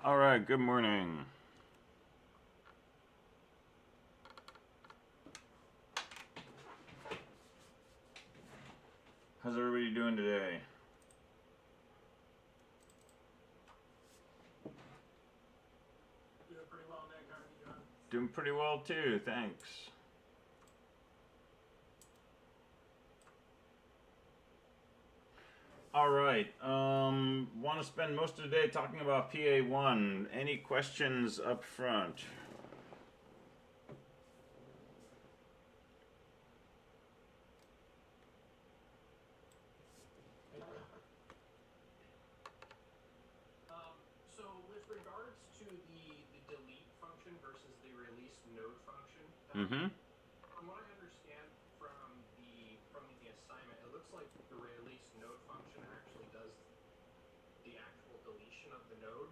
All right, good morning. How's everybody doing today? Doing pretty well, Nick. How are you doing? Doing pretty well too, thanks. All right, want to spend most of the day talking about PA1. Any questions up front? So with regards to the delete function versus the release node function, Mm-hmm. from what I understand from the assignment, it looks like the release node function actually does the actual deletion of the node,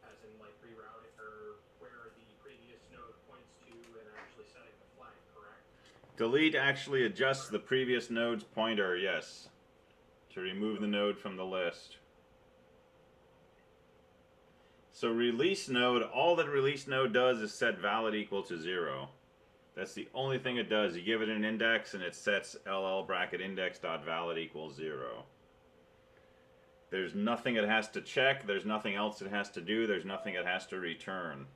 as in like rerouting or where the previous node points to and actually setting the flag, correct? Delete actually adjusts the previous node's pointer, yes, to remove the Okay. node from the list. So release node, all that release node does is set valid equal to 0. That's the only thing it does. You give it an index and it sets ll bracket index dot valid equals 0. There's nothing it has to check. There's nothing else it has to do. There's nothing it has to return.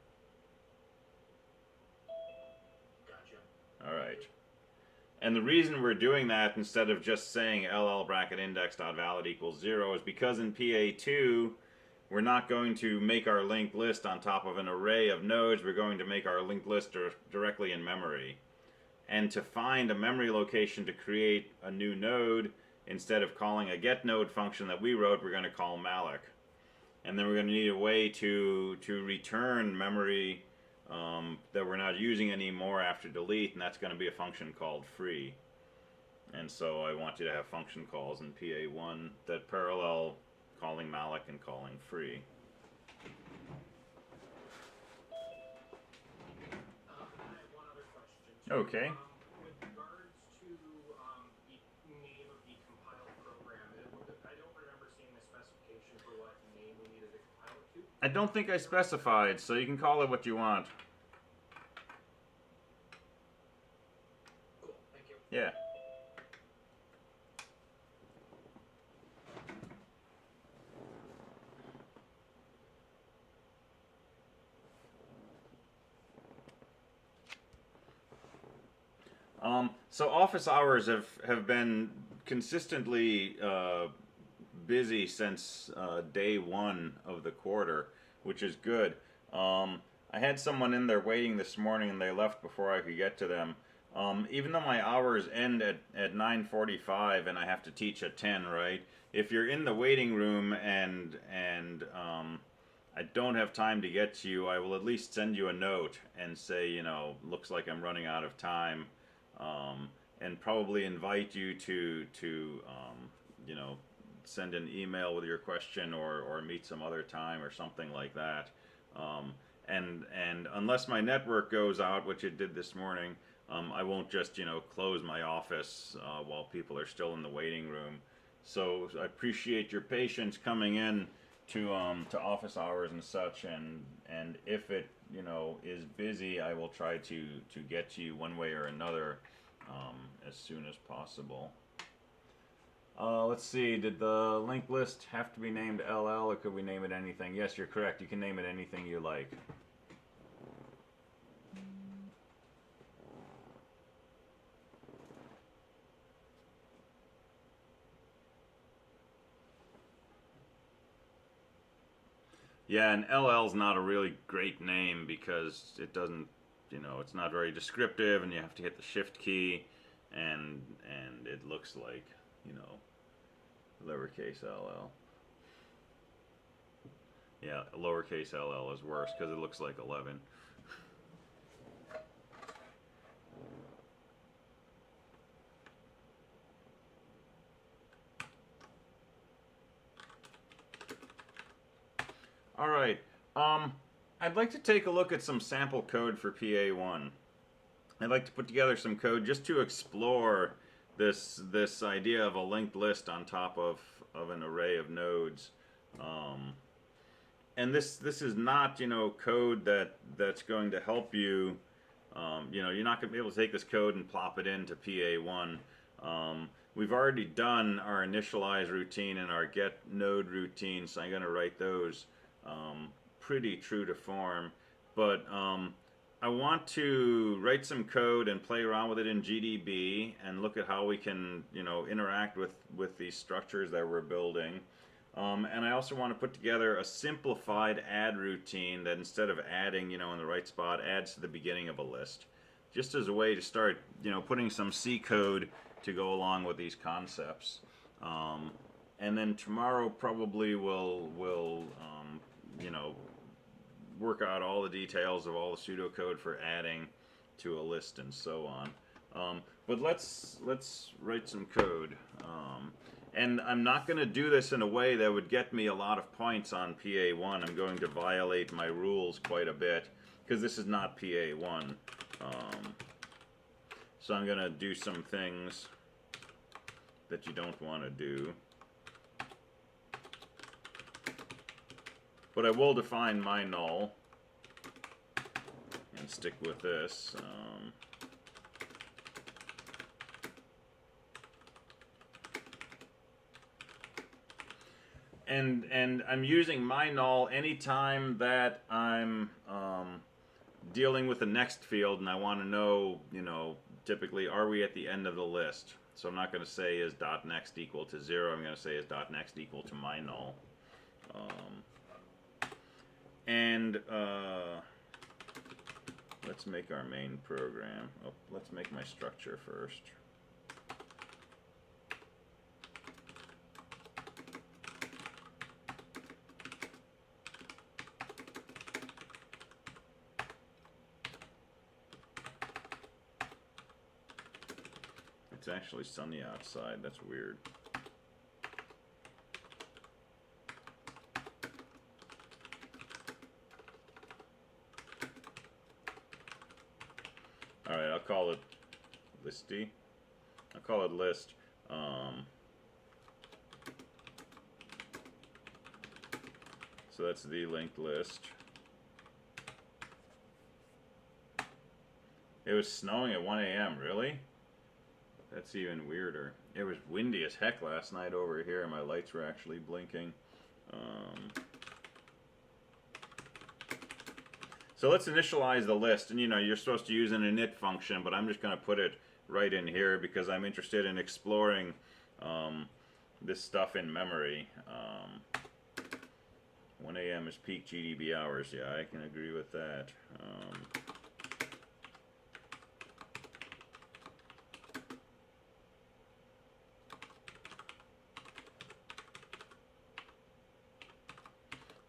Gotcha. All Thank right. you. And the reason we're doing that instead of just saying ll bracket index dot valid equals 0 is because in PA2 we're not going to make our linked list on top of an array of nodes. We're going to make our linked list directly in memory. And to find a memory location to create a new node, instead of calling a get node function that we wrote, we're going to call malloc. And then we're going to need a way to return memory that we're not using anymore after delete, and that's going to be a function called free. And so I want you to have function calls in PA1 that parallel calling malloc and calling free. And I have one other question too. Okay. With regards to the name of the compiled program, I don't remember seeing the specification for what name we needed to compile it to. I don't think I specified, so you can call it what you want. Cool, thank you. Yeah. So office hours have been consistently busy since day one of the quarter, which is good. I had someone in there waiting this morning, and they left before I could get to them. Even though my hours end at 9:45 and I have to teach at 10, right? If you're in the waiting room and I don't have time to get to you, I will at least send you a note and say, looks like I'm running out of time, and probably invite you to you know, send an email with your question or meet some other time or something like that. Um, and unless my network goes out, which it did this morning, I won't just close my office while people are still in the waiting room. So I appreciate your patience coming in to office hours and such, and if it is busy, I will try to get to you one way or another as soon as possible. Let's see. Did the linked list have to be named LL, or could we name it anything? Yes, you're correct. You can name it anything you like. Yeah, and LL's not a really great name because it doesn't, it's not very descriptive, and you have to hit the shift key, and it looks like, you know, lowercase ll. Yeah, lowercase ll is worse because it looks like 11. All right. Um, I'd like to take a look at some sample code for PA1. I'd like to put together some code just to explore this idea of a linked list on top of an array of nodes. Um, and this is not, you know, code that's going to help you. You know, you're not going to be able to take this code and plop it into PA1. We've already done our initialize routine and our get node routine, so I'm going to write those pretty true to form. But I want to write some code and play around with it in GDB and look at how we can, you know, interact with these structures that we're building. And I also want to put together a simplified add routine that, instead of adding, you know, in the right spot, adds to the beginning of a list, just as a way to start, you know, putting some C code to go along with these concepts. And then tomorrow probably we'll you know, work out all the details of all the pseudocode for adding to a list and so on. But let's write some code. And I'm not going to do this in a way that would get me a lot of points on PA1. I'm going to violate my rules quite a bit, because this is not PA1. So I'm going to do some things that you don't want to do. But I will define my null and stick with this. And I'm using my null anytime that I'm dealing with the next field, and I want to know, you know, typically, are we at the end of the list? So I'm not going to say is .next equal to 0. I'm going to say is .next equal to my null. Let's make our main program. Oh, let's make my structure first. It's actually sunny outside. That's weird. Alright, I'll call it listy. I'll call it list. So that's the linked list. It was snowing at 1 a.m., really? That's even weirder. It was windy as heck last night over here, and my lights were actually blinking. So let's initialize the list, and you know, you're supposed to use an init function, but I'm just going to put it right in here because I'm interested in exploring this stuff in memory. 1 a.m. is peak GDB hours. Yeah, I can agree with that.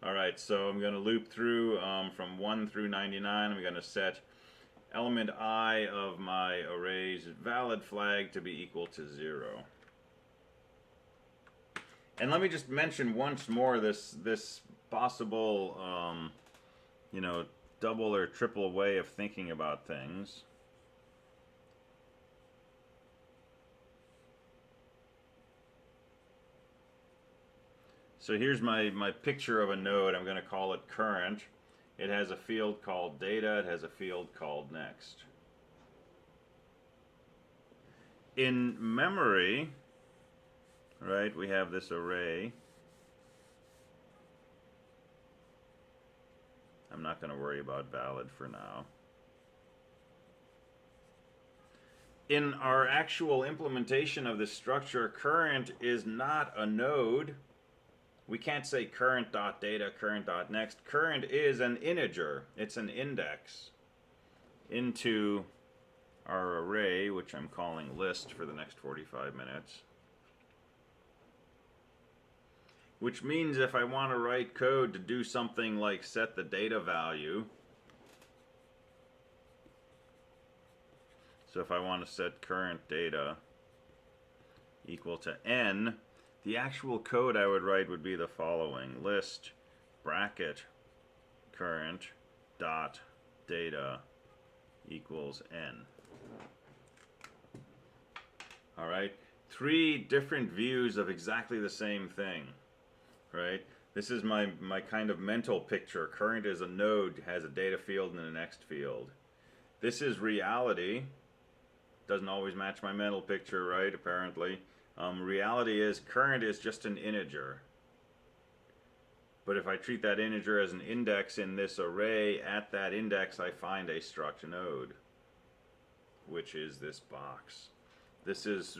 Alright, so I'm going to loop through from 1 through 99. I'm going to set element I of my array's valid flag to be equal to 0. And let me just mention once more this possible, you know, double or triple way of thinking about things. So here's my picture of a node. I'm going to call it current. It has a field called data. It has a field called next. In memory, right, we have this array. I'm not going to worry about valid for now. In our actual implementation of this structure, current is not a node. We can't say current.data, current.next. Current is an integer. It's an index into our array, which I'm calling list for the next 45 minutes. Which means if I want to write code to do something like set the data value, so if I want to set current data equal to n, the actual code I would write would be the following: list bracket current dot data equals n. All right, 3 different views of exactly the same thing, right? This is my kind of mental picture. Current is a node, has a data field and a next field. This is reality. Doesn't always match my mental picture, right? Apparently. Reality is current is just an integer. But if I treat that integer as an index in this array, at that index I find a struct node, which is this box. This is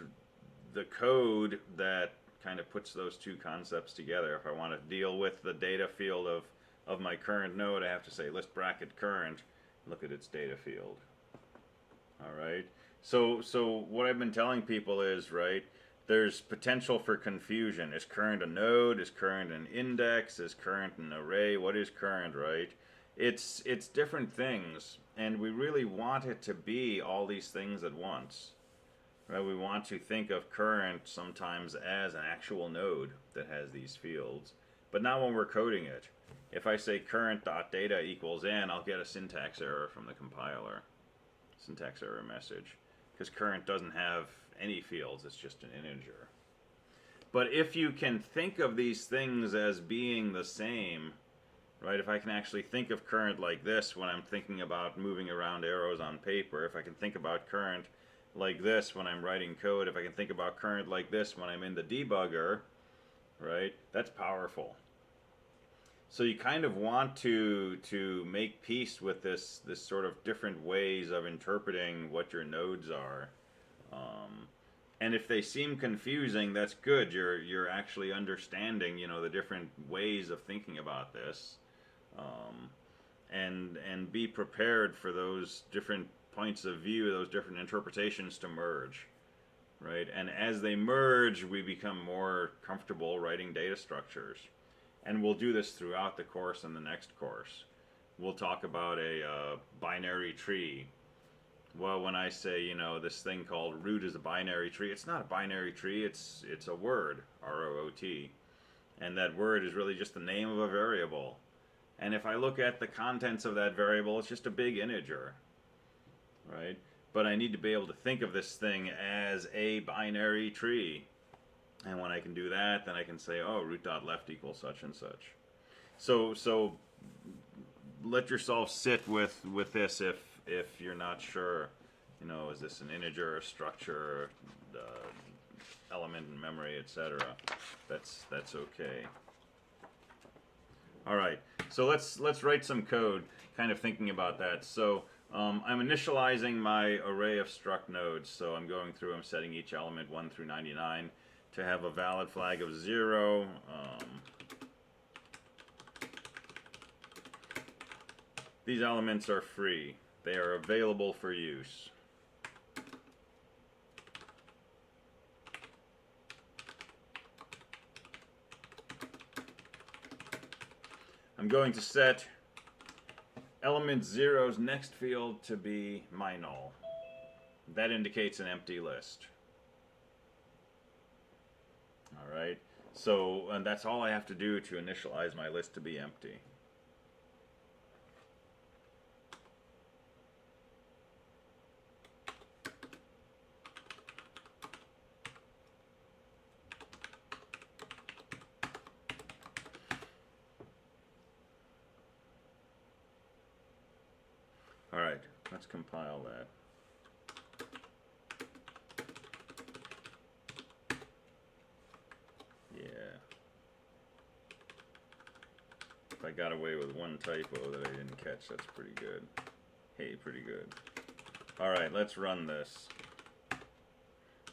the code that kind of puts those two concepts together. If I want to deal with the data field of my current node, I have to say list bracket current, look at its data field. All right. So what I've been telling people is, right, there's potential for confusion. Is current a node? Is current an index? Is current an array? What is current, right? It's different things, and we really want it to be all these things at once. Right? We want to think of current sometimes as an actual node that has these fields, but not when we're coding it. If I say current.data equals n, I'll get a syntax error from the compiler. Syntax error message. Because current doesn't have any fields, it's just an integer. But if you can think of these things as being the same, right? If I can actually think of current like this when I'm thinking about moving around arrows on paper, if I can think about current like this when I'm writing code, if I can think about current like this when I'm in the debugger, right? That's powerful. So you kind of want to make peace with this sort of different ways of interpreting what your nodes are. And if they seem confusing, that's good. You're actually understanding, the different ways of thinking about this, and be prepared for those different points of view, those different interpretations to merge, right? And as they merge, we become more comfortable writing data structures. And we'll do this throughout the course and the next course. We'll talk about a binary tree. Well, when I say, this thing called root is a binary tree, it's not a binary tree, it's a word, R-O-O-T. And that word is really just the name of a variable. And if I look at the contents of that variable, it's just a big integer, right? But I need to be able to think of this thing as a binary tree. And when I can do that, then I can say, oh, root.left equals such and such. So let yourself sit with this if you're not sure. Is this an integer, a structure, element in memory, etc. That's okay. All right. So let's write some code, kind of thinking about that. So I'm initializing my array of struct nodes. So I'm going through. I'm setting each element 1 through 99. To have a valid flag of 0. These elements are free. They are available for use. I'm going to set element 0's next field to be my null. That indicates an empty list. Alright, and that's all I have to do to initialize my list to be empty. Alright, let's compile that. If I got away with one typo that I didn't catch, that's pretty good. Hey, pretty good. Alright, let's run this.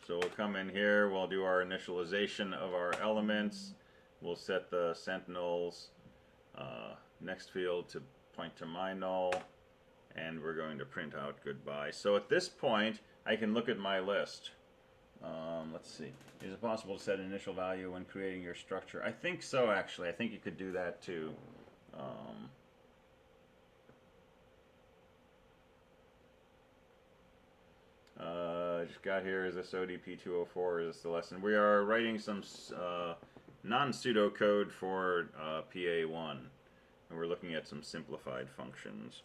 So we'll come in here, we'll do our initialization of our elements. We'll set the sentinel's next field to point to my null. And we're going to print out goodbye. So at this point, I can look at my list. Let's see. Is it possible to set an initial value when creating your structure? I think so, actually. I think you could do that too. Just got here. Is this ODP 204? Is this the lesson? We are writing some non-pseudo code for PA1, and we're looking at some simplified functions.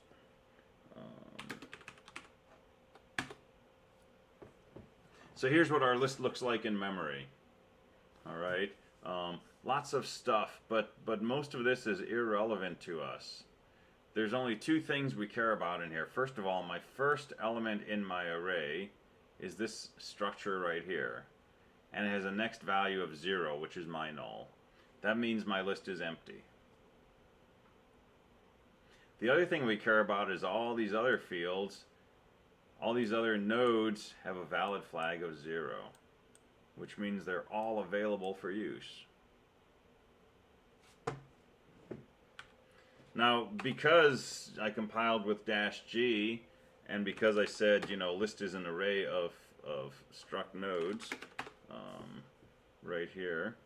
So here's what our list looks like in memory. All right. lots of stuff, but most of this is irrelevant to us. There's only two things we care about in here. First of all, my first element in my array is this structure right here. And it has a next value of 0, which is my null. That means my list is empty. The other thing we care about is all these other fields, all these other nodes have a valid flag of 0, which means they're all available for use. Now, because I compiled with -G, and because I said, list is an array of struct nodes, right here,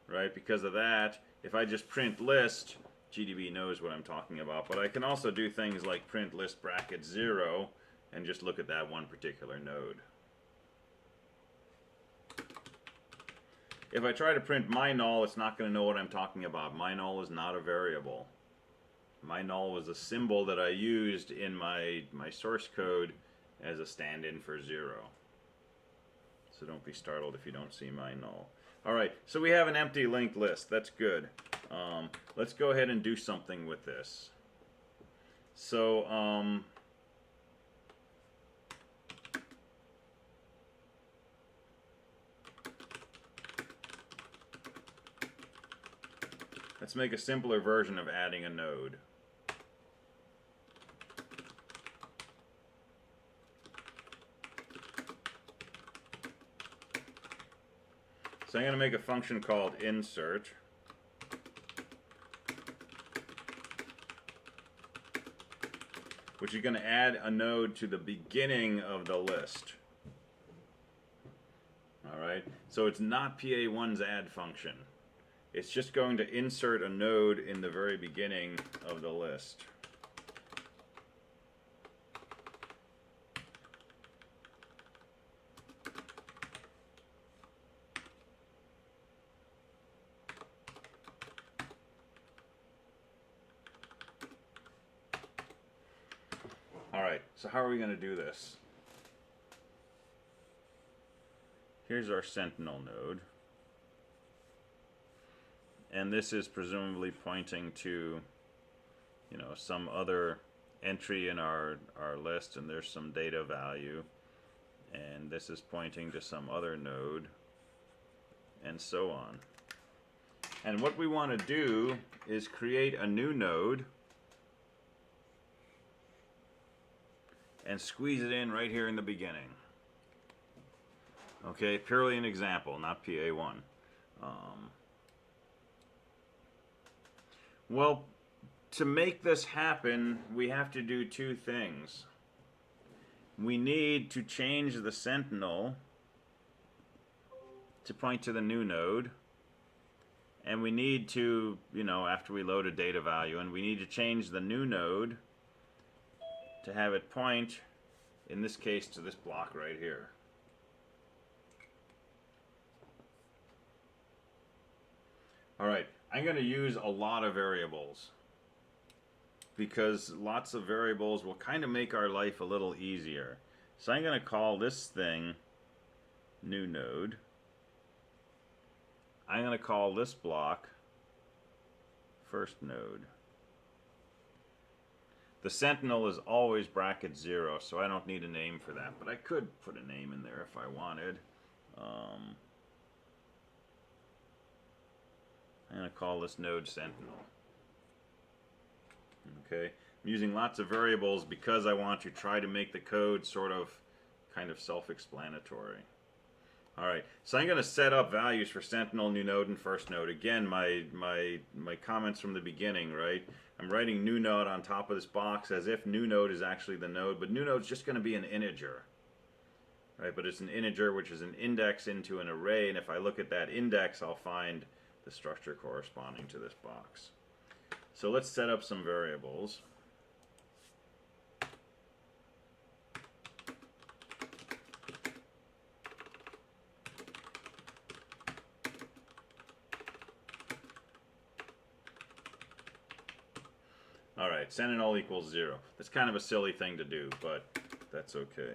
right? Because of that, if I just print list, GDB knows what I'm talking about. But I can also do things like print list bracket 0 and just look at that one particular node. If I try to print my null, it's not going to know what I'm talking about. My null is not a variable. My null was a symbol that I used in my source code as a stand-in for 0. So don't be startled if you don't see my null. Alright, so we have an empty linked list. That's good. Let's go ahead and do something with this. So, let's make a simpler version of adding a node. So I'm going to make a function called insert. Which is going to add a node to the beginning of the list. Alright, so it's not PA1's add function. It's just going to insert a node in the very beginning of the list. Alright, so how are we going to do this? Here's our sentinel node. And this is presumably pointing to, some other entry in our list, and there's some data value. And this is pointing to some other node, and so on. And what we want to do is create a new node and squeeze it in right here in the beginning. Okay, purely an example, not PA1. Well, to make this happen, we have to do two things. We need to change the sentinel to point to the new node. And we need to, after we load a data value, and we need to change the new node to have it point, in this case, to this block right here. Alright, I'm going to use a lot of variables, because lots of variables will kind of make our life a little easier. So I'm going to call this thing new node. I'm going to call this block first node. The sentinel is always bracket 0, so I don't need a name for that, but I could put a name in there if I wanted. I'm going to call this node sentinel. Okay, I'm using lots of variables because I want to try to make the code kind of self-explanatory. Alright, so I'm going to set up values for sentinel, new node, and first node. Again, my comments from the beginning, right? I'm writing new node on top of this box as if new node is actually the node, but new node is just going to be an integer. Right, but it's an integer which is an index into an array, and if I look at that index, I'll find the structure corresponding to this box. So let's set up some variables. Alright, sentinel equals 0. That's kind of a silly thing to do, but that's okay.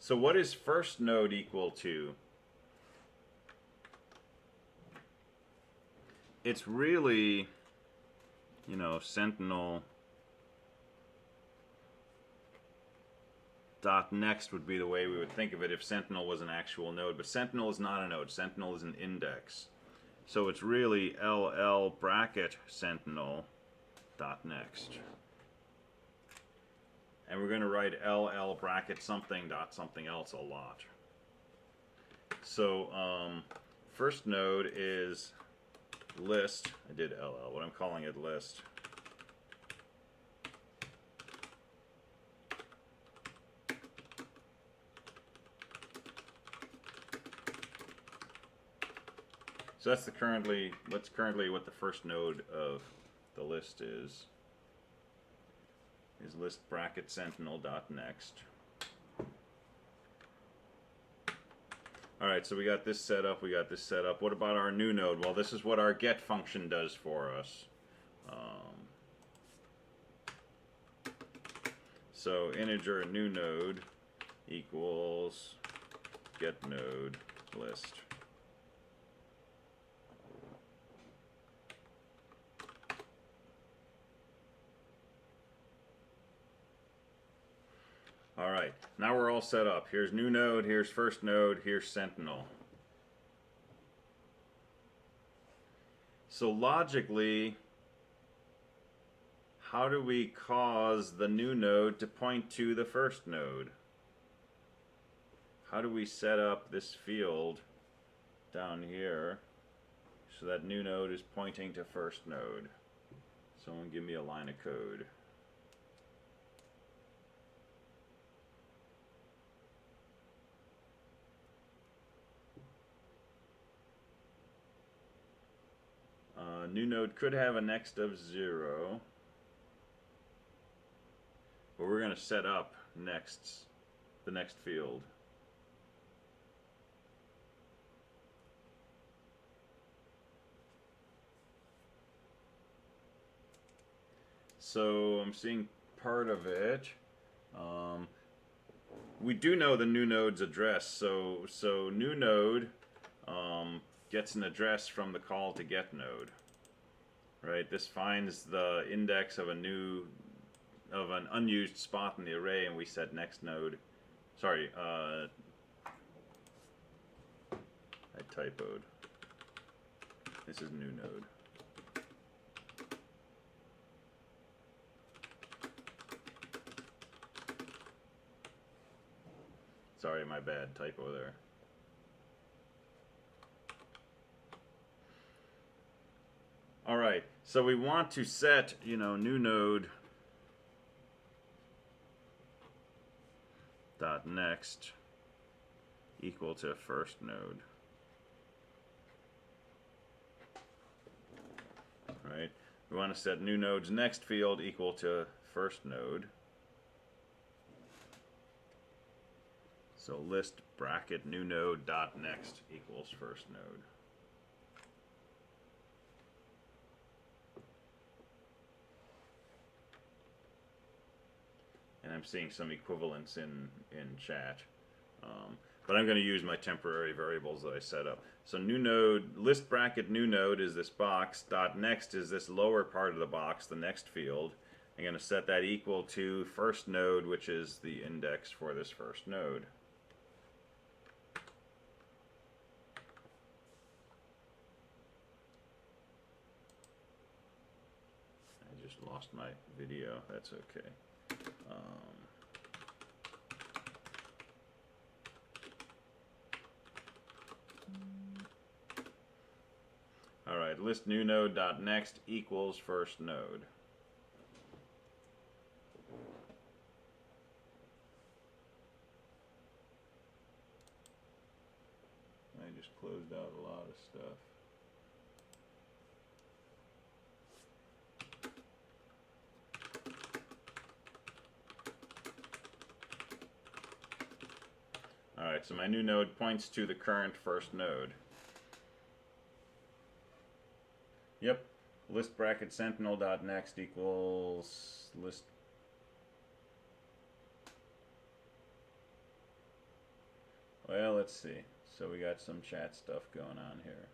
So what is first node equal to? It's really, you know, Sentinel dot next would be the way we would think of it if Sentinel was an actual node. But Sentinel is not a node. Sentinel is an index. So it's really LL bracket Sentinel dot next. And we're going to write LL bracket something dot something else a lot. So first node is list. I did LL, but I'm calling it list. So that's currently what the first node of the list is list bracket sentinel dot next. All right, so we got this set up. What about our new node? Well, this is what our get function does for us. So integer new node equals get node list. All right, now we're all set up. Here's new node, here's first node, here's Sentinel. So logically, how do we cause the new node to point to the first node? How do we set up this field down here so that new node is pointing to first node? Someone give me a line of code. New node could have a next of 0, but we're going to set up nexts, the next field. So I'm seeing part of it. We do know the new node's address, so new node gets an address from the call to get node. Right, this finds the index of an unused spot in the array, and we set next node. Sorry, I typoed. This is new node. Sorry, my bad, typo there. All right, so we want to set, new node dot next equal to first node. Right? We want to set new node's next field equal to first node. So list bracket new node dot next equals first node. And I'm seeing some equivalents in chat. But I'm going to use my temporary variables that I set up. So new node, list bracket new node is this box, dot next is this lower part of the box, the next field. I'm going to set that equal to first node, which is the index for this first node. I just lost my video, that's okay. All right, list new node dot next equals first node. I just closed out a lot of stuff. Alright, so my new node points to the current first node. Yep, list bracket sentinel dot next equals list. Well, let's see. So we got some chat stuff going on here.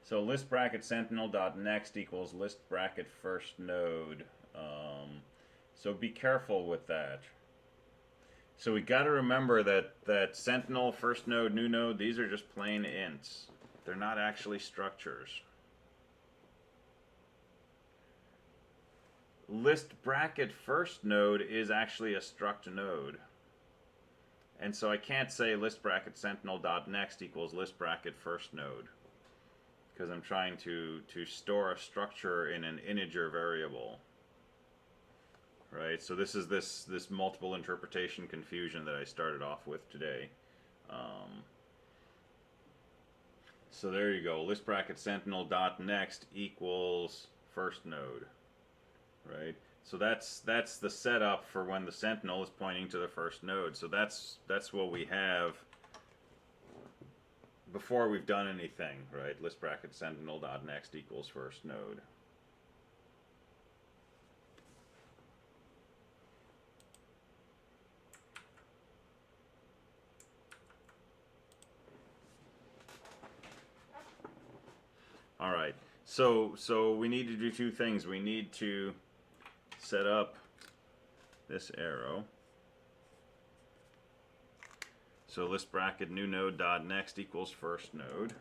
So list bracket sentinel.next equals list bracket first node. So be careful with that. So we got to remember that sentinel, first node, new node, these are just plain ints. They're not actually structures. List bracket first node is actually a struct node. And so I can't say list bracket sentinel.next equals list bracket first node, because I'm trying to store a structure in an integer variable. Right, so this is this multiple interpretation confusion that I started off with today. So there you go. List bracket sentinel dot next equals first node. Right. So that's the setup for when the sentinel is pointing to the first node. So that's what we have before we've done anything. Right. List bracket sentinel dot next equals first node. All right, so we need to do two things. We need to set up this arrow. So list bracket new node dot next equals first node.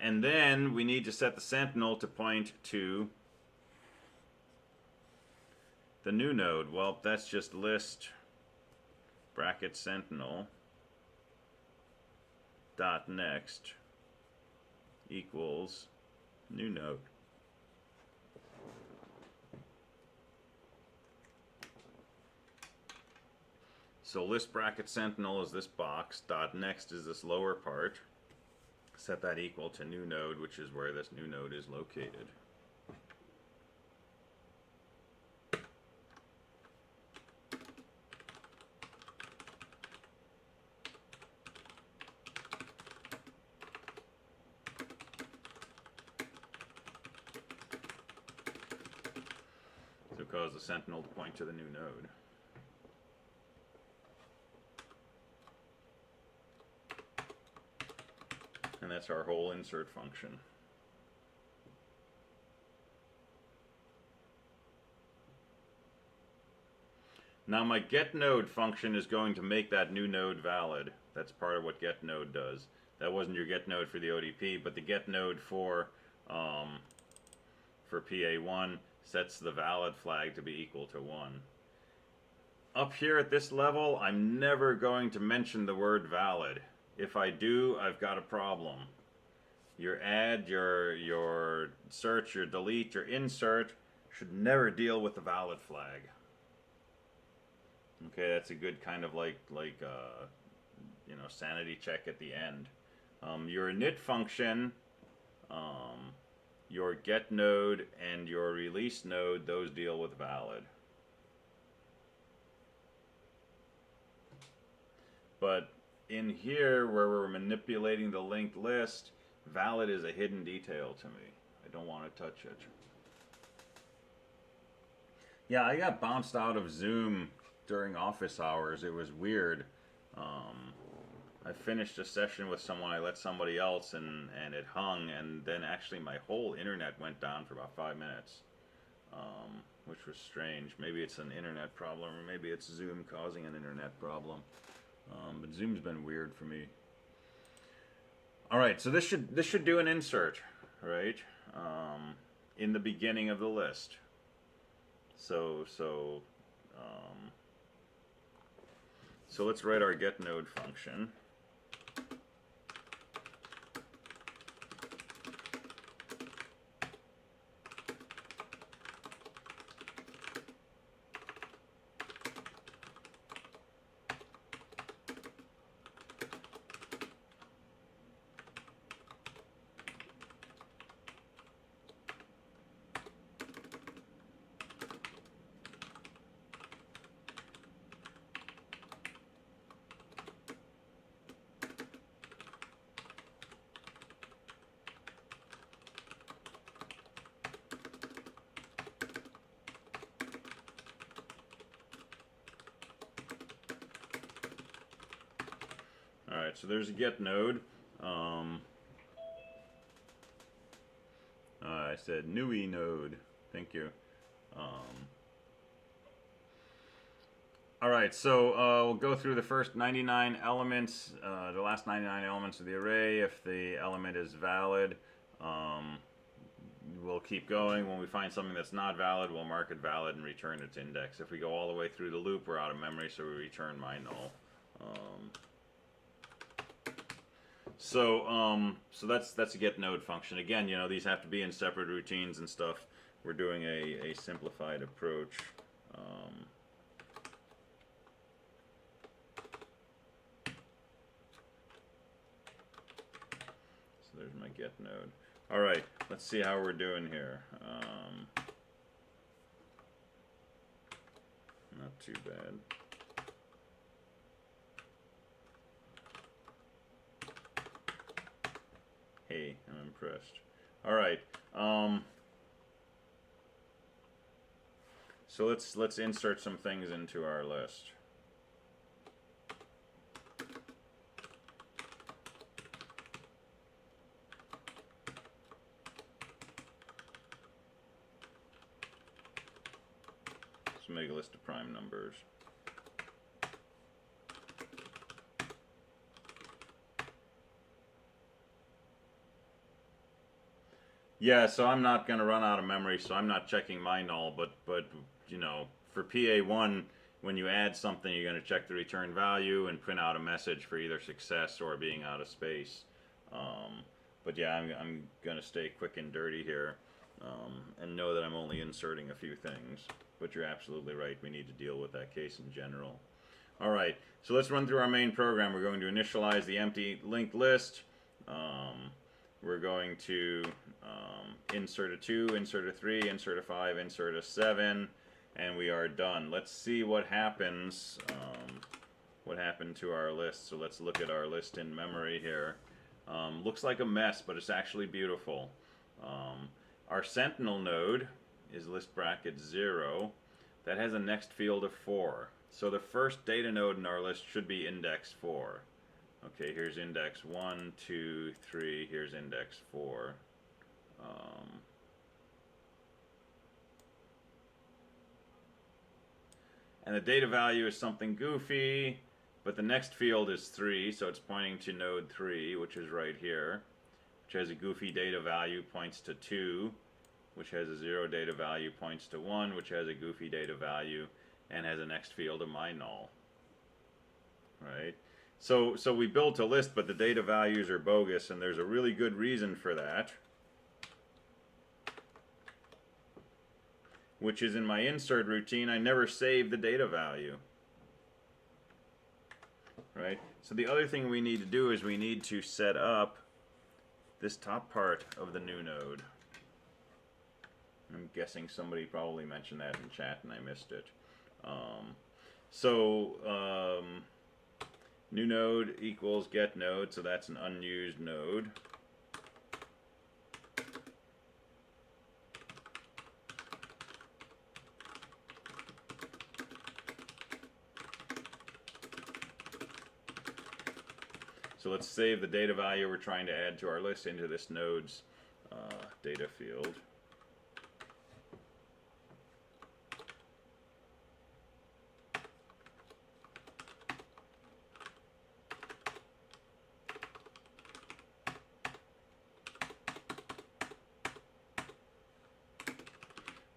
And then we need to set the sentinel to point to the new node. Well, that's just list bracket sentinel dot next equals new node. So list bracket sentinel is this box, dot next is this lower part. Set that equal to new node, which is where this new node is located. So cause the sentinel to point to the new node. And that's our whole insert function. Now my getNode function is going to make that new node valid. That's part of what getNode does. That wasn't your getNode for the ODP, but the getNode for PA1 sets the valid flag to be equal to 1. Up here at this level, I'm never going to mention the word valid. If I do, I've got a problem. Your add, your search, your delete, your insert should never deal with the valid flag. Okay, that's a good kind of like sanity check at the end. Your init function, your get node, and your release node, those deal with valid. But in here, where we're manipulating the linked list, valid is a hidden detail to me. I don't want to touch it. Yeah, I got bounced out of Zoom during office hours. It was weird. I finished a session with someone, I let somebody else, and it hung, and then actually my whole internet went down for about 5 minutes, which was strange. Maybe it's an internet problem, or maybe it's Zoom causing an internet problem. But Zoom's been weird for me. All right, so this should do an insert, right? In the beginning of the list. So let's write our getNode function. Alright, so there's a get node. I said newy node. Thank you. Alright, so we'll go through the first 99 elements, the last 99 elements of the array. If the element is valid, we'll keep going. When we find something that's not valid, we'll mark it valid and return its index. If we go all the way through the loop, we're out of memory, so we return my null. So that's a get node function. Again, you know, these have to be in separate routines and stuff. We're doing a simplified approach. So there's my get node. All right, let's see how we're doing here. Not too bad. Hey, I'm impressed. All right. So let's insert some things into our list. Let's make a list of prime numbers. Yeah, so I'm not going to run out of memory, so I'm not checking my null, but you know, for PA1, when you add something, you're going to check the return value and print out a message for either success or being out of space. But yeah, I'm going to stay quick and dirty here, and know that I'm only inserting a few things. But you're absolutely right, we need to deal with that case in general. Alright, so let's run through our main program. We're going to initialize the empty linked list. We're going to insert a 2, insert a 3, insert a 5, insert a 7, and we are done. Let's see what happens, what happened to our list. So let's look at our list in memory here. Looks like a mess, but it's actually beautiful. Our sentinel node is list bracket 0. That has a next field of 4. So the first data node in our list should be index 4. Okay, here's index 1, 2, 3, here's index 4. And the data value is something goofy, but the next field is 3, so it's pointing to node 3, which is right here, which has a goofy data value, points to 2, which has a 0 data value, points to 1, which has a goofy data value, and has a next field of my null. Right? So we built a list, but the data values are bogus, and there's a really good reason for that, which is in my insert routine, I never save the data value. Right? So the other thing we need to do is we need to set up this top part of the new node. I'm guessing somebody probably mentioned that in chat and I missed it. New node equals get node, so that's an unused node. So let's save the data value we're trying to add to our list into this node's data field.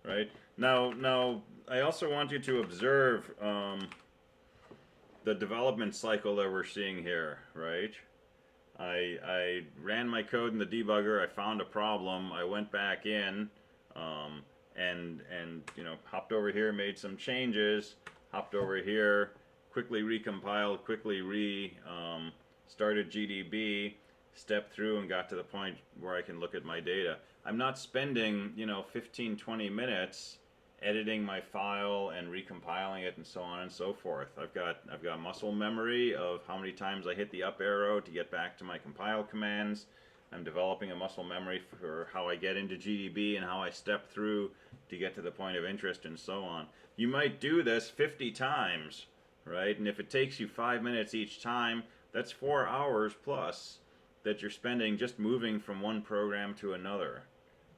Right? Now, I also want you to observe the development cycle that we're seeing here, right? I ran my code in the debugger, I found a problem, I went back in, and you know, hopped over here, made some changes, hopped over here, quickly recompiled, quickly started GDB, stepped through and got to the point where I can look at my data. I'm not spending, you know, 15-20 minutes editing my file and recompiling it and so on and so forth. I've got muscle memory of how many times I hit the up arrow to get back to my compile commands. I'm developing a muscle memory for how I get into GDB and how I step through to get to the point of interest and so on. You might do this 50 times, right? And if it takes you 5 minutes each time, That's 4 hours plus that you're spending just moving from one program to another,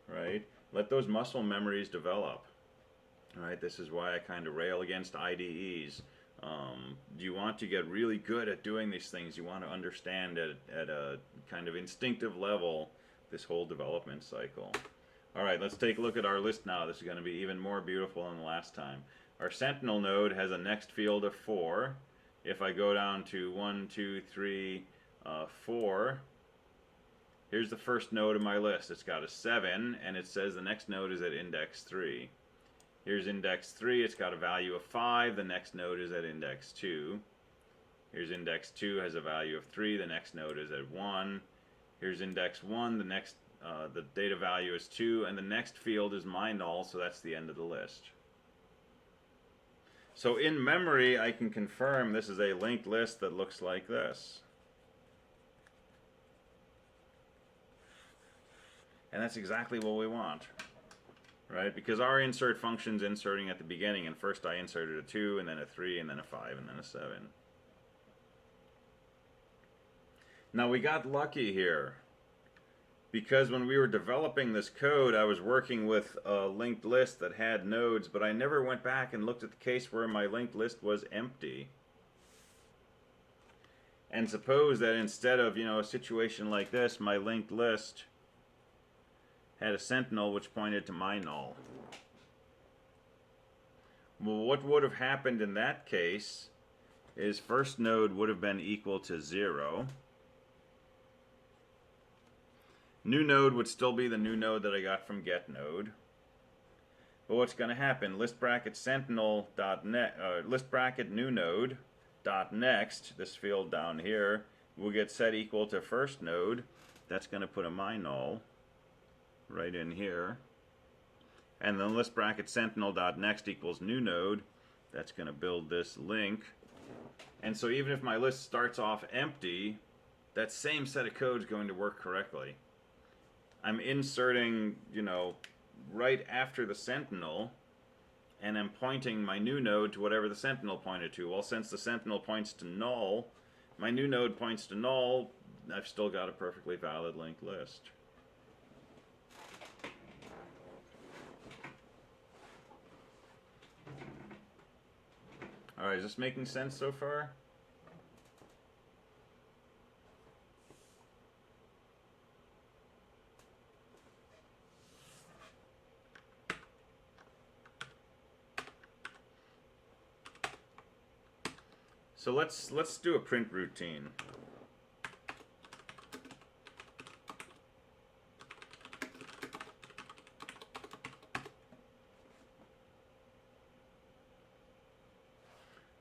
right? Let those muscle memories develop. Right, this is why I kind of rail against IDEs. You want to get really good at doing these things. You want to understand at a kind of instinctive level this whole development cycle. All right, let's take a look at our list now. This is going to be even more beautiful than the last time. Our Sentinel node has a next field of 4. If I go down to 1, 2, 3, 4, here's the first node of my list. It's got a 7, and it says the next node is at index 3. Here's index 3, it's got a value of 5, the next node is at index 2. Here's index 2, has a value of 3, the next node is at 1. Here's index 1, the data value is 2, and the next field is my null, so that's the end of the list. So in memory, I can confirm this is a linked list that looks like this. And that's exactly what we want. Right? Because our insert function's inserting at the beginning, and first I inserted a 2, and then a 3, and then a 5, and then a 7. Now we got lucky here, because when we were developing this code, I was working with a linked list that had nodes, but I never went back and looked at the case where my linked list was empty. And suppose that instead of, a situation like this, my linked list had a sentinel which pointed to my null. Well, what would have happened in that case is first node would have been equal to 0. New node would still be the new node that I got from get node. But what's going to happen? List bracket sentinel dot list bracket new node dot next, this field down here, will get set equal to first node. That's going to put a my null right in here, and then list bracket sentinel dot next equals new node. That's going to build this link, and so even if my list starts off empty, that same set of code is going to work correctly. I'm inserting, right after the sentinel, and I'm pointing my new node to whatever the sentinel pointed to. Well, since the sentinel points to null, my new node points to null. I've still got a perfectly valid linked list. Alright, is this making sense so far? So let's do a print routine.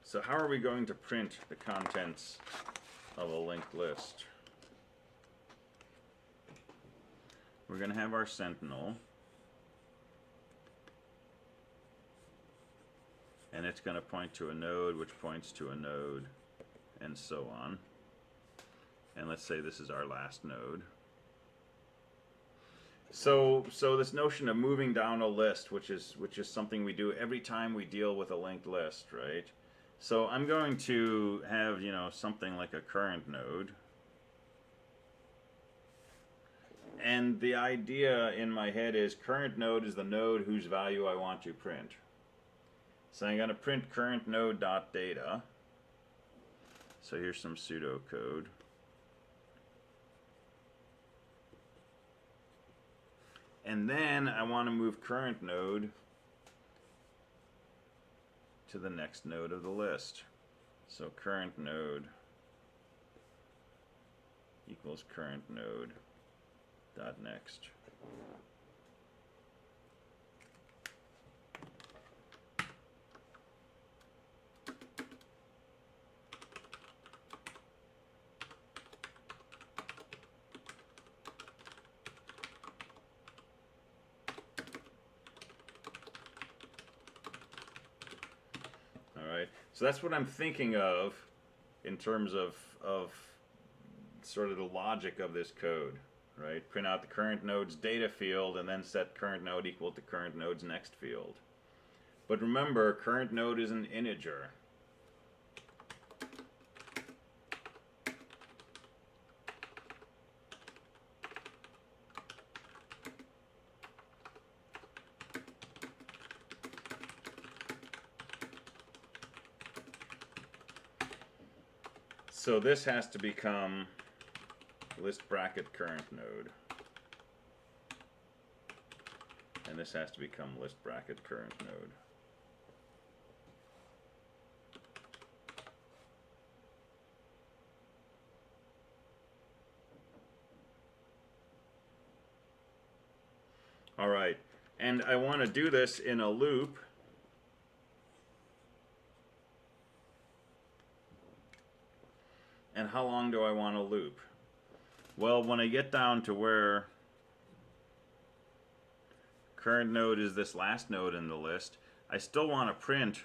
So how are we going to print the contents of a linked list? We're going to have our sentinel, and it's going to point to a node, which points to a node, and so on. And let's say this is our last node. So this notion of moving down a list, which is something we do every time we deal with a linked list, right? So I'm going to have, something like a current node. And the idea in my head is current node is the node whose value I want to print. So I'm going to print current node.data. So here's some pseudocode. And then I want to move current node to the next node of the list. So current node equals current node dot next. So that's what I'm thinking of in terms of sort of the logic of this code, right? Print out the current node's data field and then set current node equal to current node's next field. But remember, current node is an integer. So this has to become list bracket current node. And this has to become list bracket current node. All right, and I want to do this in a loop. And how long do I want to loop? Well, when I get down to where current node is this last node in the list, I still want to print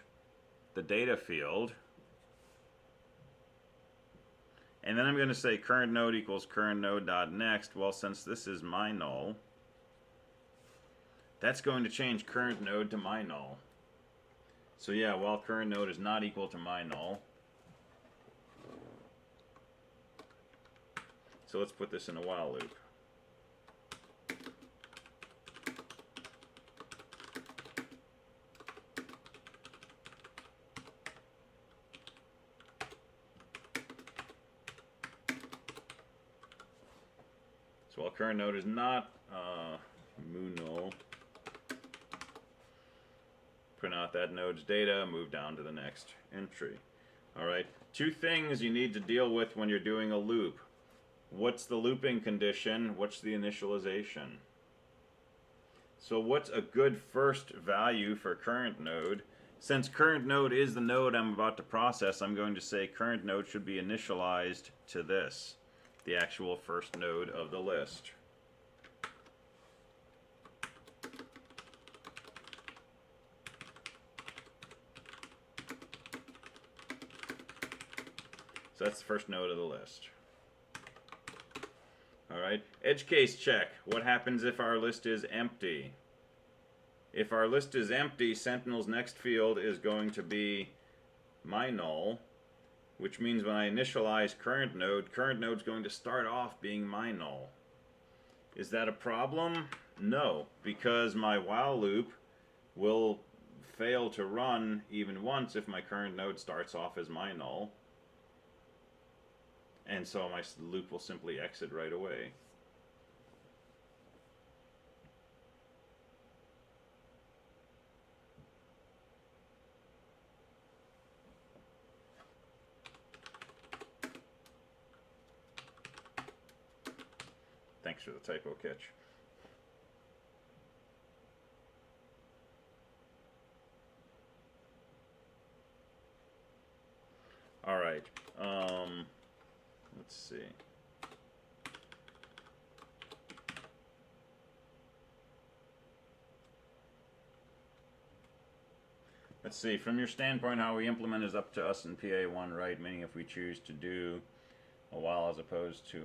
the data field. And then I'm going to say current node equals current node dot next. Well, since this is my null, that's going to change current node to my null. So yeah, while current node is not equal to my null. So let's put this in a while loop. So while current node is not mu null, print out that node's data, move down to the next entry. All right, two things you need to deal with when you're doing a loop. What's the looping condition? What's the initialization? So what's a good first value for current node? Since current node is the node I'm about to process, I'm going to say current node should be initialized to this, the actual first node of the list. So that's the first node of the list. Alright, edge case check. What happens if our list is empty? If our list is empty, Sentinel's next field is going to be my null, which means when I initialize current node's going to start off being my null. Is that a problem? No, because my while loop will fail to run even once if my current node starts off as my null. And so my loop will simply exit right away. Thanks for the typo catch. All right. Let's see. Let's see. From your standpoint, how we implement is up to us in PA1, right? Meaning if we choose to do a while as opposed to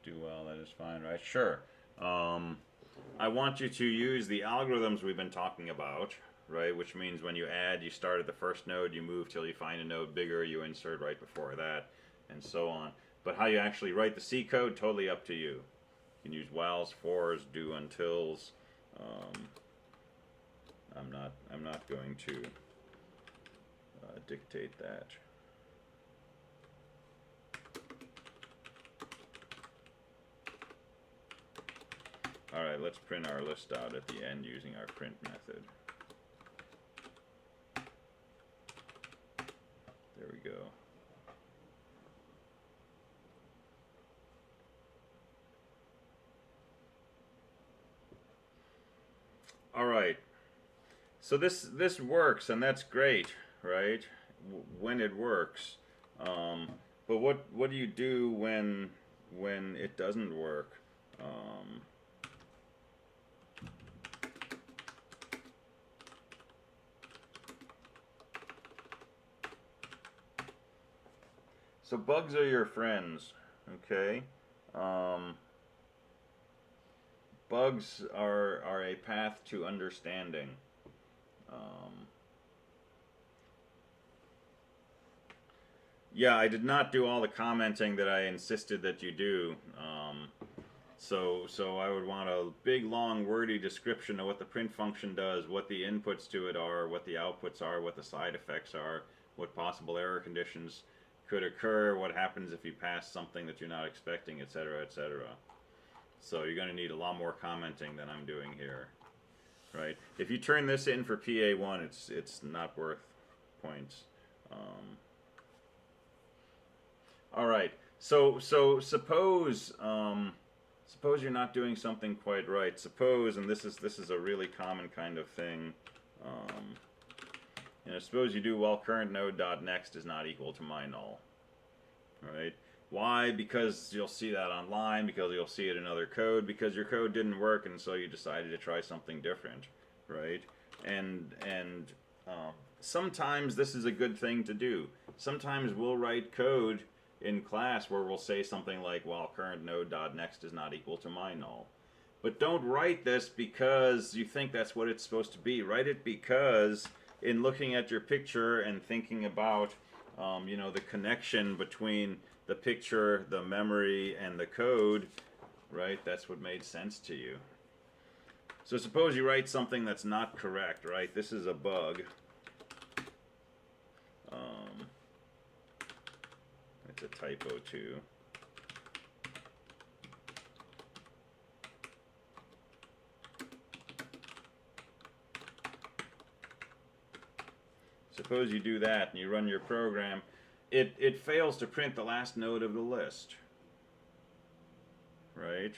do well, that is fine, right? Sure. I want you to use the algorithms we've been talking about, right? Which means when you add, you start at the first node, you move till you find a node bigger, you insert right before that, and so on. But how you actually write the C code, totally up to you. You can use whiles, fors, do, untils. I'm not going to dictate that. All right, let's print our list out at the end using our print method. There we go. All right. So this works, and that's great, right? When it works. But what do you do when it doesn't work? So bugs are your friends, okay? Bugs are a path to understanding. Yeah, I did not do all the commenting that I insisted that you do. So I would want a big, long, wordy description of what the print function does, what the inputs to it are, what the outputs are, what the side effects are, what possible error conditions could occur, what happens if you pass something that you're not expecting, etc., etc. So you're going to need a lot more commenting than I'm doing here, right? If you turn this in for PA1, it's not worth points. All right. So suppose suppose you're not doing something quite right. Suppose, and this is a really common kind of thing. Suppose you do while current node dot next is not equal to my null. All right. Why? Because you'll see that online. Because you'll see it in other code. Because your code didn't work, and so you decided to try something different, right? And sometimes this is a good thing to do. Sometimes we'll write code in class where we'll say something like, while current node dot next is not equal to my null. But don't write this because you think that's what it's supposed to be. Write it because in looking at your picture and thinking about the connection between the picture, the memory, and the code, right? That's what made sense to you. So suppose you write something that's not correct, right? This is a bug. It's a typo too. Suppose you do that and you run your program. It fails to print the last node of the list, right?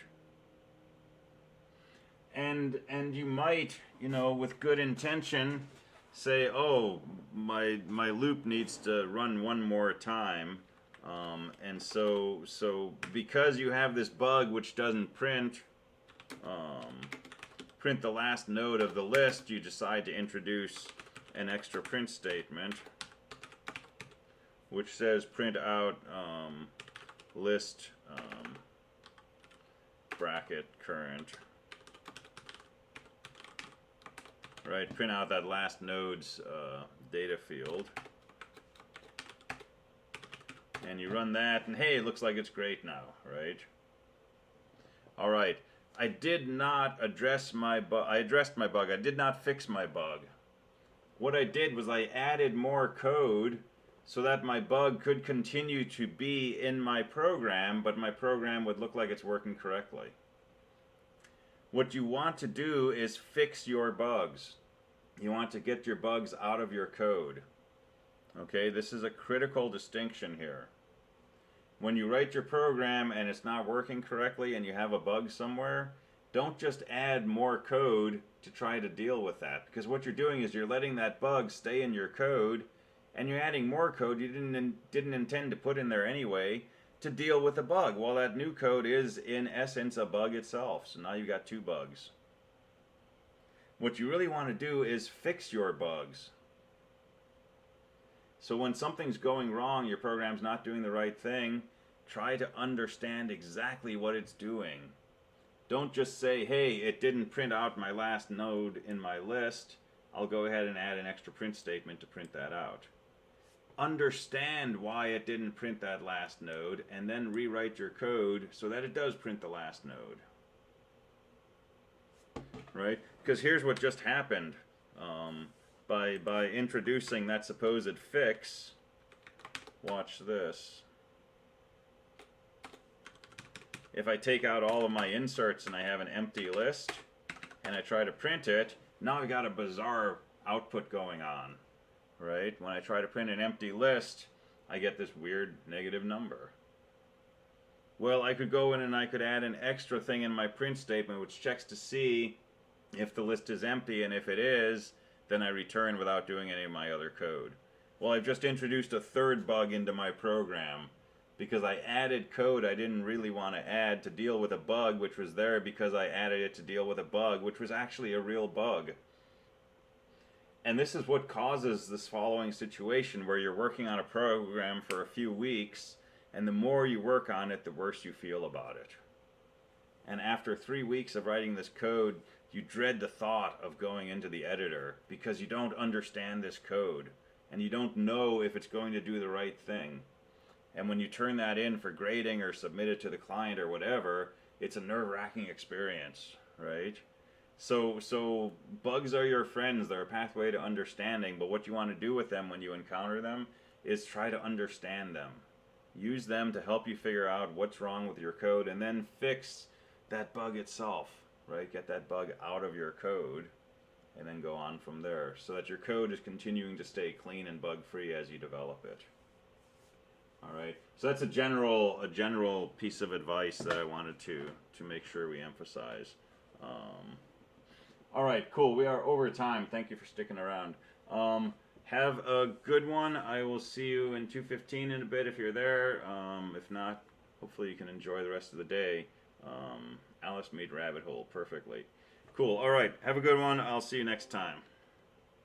And you might, with good intention, say, oh, my loop needs to run one more time, and so because you have this bug which doesn't print the last node of the list, you decide to introduce an extra print statement which says print out list bracket current. Right, print out that last node's data field. And you run that, and hey, it looks like it's great now, right? All right, I did not address my bug. I addressed my bug. I did not fix my bug. What I did was I added more code so that my bug could continue to be in my program, but my program would look like it's working correctly. What you want to do is fix your bugs. You want to get your bugs out of your code. Okay, this is a critical distinction here. When you write your program and it's not working correctly and you have a bug somewhere, don't just add more code to try to deal with that. Because what you're doing is you're letting that bug stay in your code, and you're adding more code you didn't intend to put in there anyway to deal with the bug. Well, that new code is, in essence, a bug itself. So now you've got two bugs. What you really want to do is fix your bugs. So when something's going wrong, your program's not doing the right thing, try to understand exactly what it's doing. Don't just say, hey, it didn't print out my last node in my list. I'll go ahead and add an extra print statement to print that out. Understand why it didn't print that last node, and then rewrite your code so that it does print the last node. Right? Because here's what just happened. By introducing that supposed fix, watch this. If I take out all of my inserts and I have an empty list, and I try to print it, now I've got a bizarre output going on. Right? When I try to print an empty list, I get this weird negative number. Well, I could go in and I could add an extra thing in my print statement which checks to see if the list is empty, and if it is, then I return without doing any of my other code. Well, I've just introduced a third bug into my program because I added code I didn't really want to add to deal with a bug which was there because I added it to deal with a bug which was actually a real bug. And this is what causes this following situation where you're working on a program for a few weeks, and the more you work on it, the worse you feel about it. And after 3 weeks of writing this code, you dread the thought of going into the editor because you don't understand this code, and you don't know if it's going to do the right thing. And when you turn that in for grading or submit it to the client or whatever, it's a nerve-wracking experience, right? So bugs are your friends. They're a pathway to understanding, but what you want to do with them when you encounter them is try to understand them. Use them to help you figure out what's wrong with your code and then fix that bug itself, right? Get that bug out of your code and then go on from there so that your code is continuing to stay clean and bug free as you develop it. All right. So that's a general piece of advice that I wanted to make sure we emphasize. All right, cool. We are over time. Thank you for sticking around. Have a good one. I will see you in 2:15 in a bit if you're there. If not, hopefully you can enjoy the rest of the day. Alice made Rabbit Hole perfectly. Cool. All right. Have a good one. I'll see you next time.